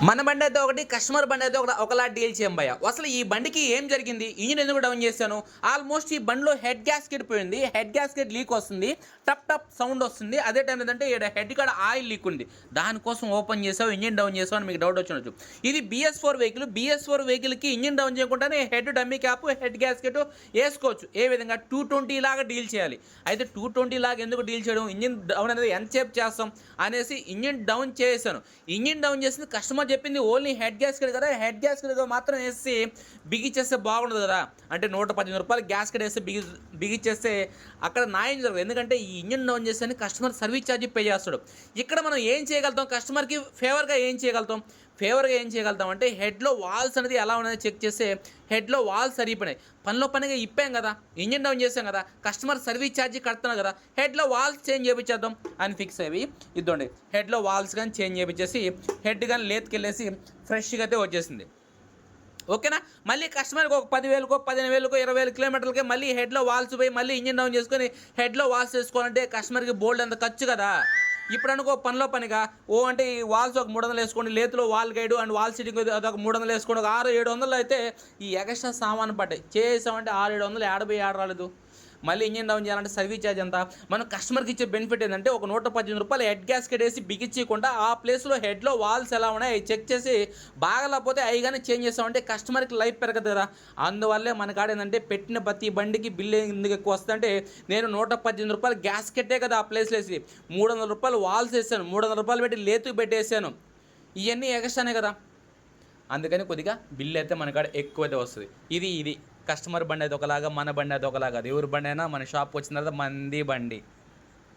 మన బండి అయితే ఒకటి, కస్టమర్ బండి అయితే ఒకలా డీల్ చేయం భయ్య. అసలు ఈ బండికి ఏం జరిగింది, ఇంజిన్ ఎందుకు డౌన్ చేశాను, ఆల్మోస్ట్ ఈ బండిలో హెడ్ గ్యాస్కెట్ పోయింది, హెడ్ గ్యాస్కెట్ లీక్ వస్తుంది, టప్ టప్ సౌండ్ వస్తుంది. అదే టైం ఏంటంటే హెడ్ కాడ ఆయిల్ లీక్ ఉంది, దానికోసం ఓపెన్ చేసావు, ఇంజిన్ డౌన్ చేసావు అని మీకు డౌట్ వచ్చినచ్చు. ఇది BS4 వెహికల్. BS4 వెహికల్కి ఇంజిన్ డౌన్ చేయకుండానే head dummy cap, head gasket వేసుకోవచ్చు. ఏ విధంగా 220 లాగా డీల్ చేయాలి. అయితే 220 లాగా ఎందుకు డీల్ చేయడం, ఇంజిన్ డౌన్ అనేది ఎంతసేపు చేస్తాం అనేసి ఇంజిన్ డౌన్ చేశాను. ఇంజిన్ డౌన్ చేసింది కస్టమర్ చెప్పింది ఓన్లీ హెడ్ గ్యాస్కెట్ కదా, హెడ్ గ్యాస్కెట్ మాత్రం వేసి బిగిచ్చేస్తే బాగుండదు కదా. అంటే 118 రూపాయలు గ్యాస్కెట్ వేస్తే బిగిచ్చేస్తే అక్కడ న్యాయం జరగదు. ఎందుకంటే ఈ ఇంజిన్ డౌన్ చేస్తే కస్టమర్ సర్వీస్ ఛార్జ్ పే చేస్తాడు. ఇక్కడ మనం ఏం చేయగలుగుతాం, కస్టమర్కి ఫేవర్గా ఏం చేయగలుగుతాం అంటే హెడ్లో వాల్స్ అనేది ఎలా ఉన్నది చెక్ చేస్తే హెడ్లో వాల్స్ సరిపోయినాయి. పనిగా ఇప్పాం కదా, ఇంజిన్ డౌన్ చేసాం కదా, కస్టమర్ సర్వీస్ ఛార్జ్ కడుతున్నాం కదా, హెడ్లో వాల్స్ చేంజ్ చేయించేద్దాం అని ఫిక్స్ అయ్యి ఇద్దండి. హెడ్లో వాల్స్ కానీ చేంజ్ చేయించేసి హెడ్ కానీ లేత్కెళ్ళేసి ఫ్రెష్గా అయితే వచ్చేసింది. ఓకేనా. మళ్ళీ కస్టమర్కి ఒక 10,000కో 15,000కో 20,000 కిలోమీటర్లకే మళ్ళీ హెడ్లో వాల్స్ పోయి మళ్ళీ ఇంజిన్ డౌన్ చేసుకొని హెడ్లో వాల్స్ వేసుకోవాలంటే కస్టమర్కి బోల్డ్ అంత ఖర్చు కదా. ఇప్పుడు అనుకో పనిగా అంటే ఈ వాల్స్ ఒక 300 వేసుకోండి, లేతులో wall guide and wall seating అదొక 300 వేసుకోండి, ఒక 600-700 అయితే ఈ ఎక్స్ట్రా సామాను పడ్డాయి. చేసామంటే 600-700 ఏడబై రాలేదు. మళ్ళీ ఇంజిన్ డౌన్ చేయాలంటే సర్వీస్ ఛార్జ్ ఎంత. మనం కస్టమర్కి ఇచ్చే బెనిఫిట్ ఏంటంటే ఒక 118 రూపాయలు హెడ్ గ్యాస్కెట్ వేసి బిగించకుండా ఆ ప్లేస్లో హెడ్లో వాల్స్ ఎలా ఉన్నాయి చెక్ చేసి బాగలేకపోతే అవి కానీ చేంజ్ చేస్తామంటే కస్టమర్కి లైఫ్ పెరగదు కదా. అందువల్లే మన కాడ ఏంటంటే పెట్టిన ప్రతి బండికి బిల్లు ఎందుకు ఎక్కువ వస్తుందంటే నేను 118 రూపాయలు గ్యాస్కెట్టే కదా ఆ ప్లేస్లో వేసి 300 రూపాయలు వాల్స్ వేసాను, 300 రూపాయలు పెట్టి లేతు పెట్టేసాను, ఇవన్నీ ఎక్స్ట్రానే కదా. అందుకని కొద్దిగా బిల్లు అయితే మన కాడ ఎక్కువైతే వస్తుంది. ఇది కస్టమర్ బండి అయితే ఒకలాగా, మన బండి అయితే ఒకలాగా. ఎవరి బండి అయినా మన షాప్కి వచ్చిన తర్వాత మంది బండి.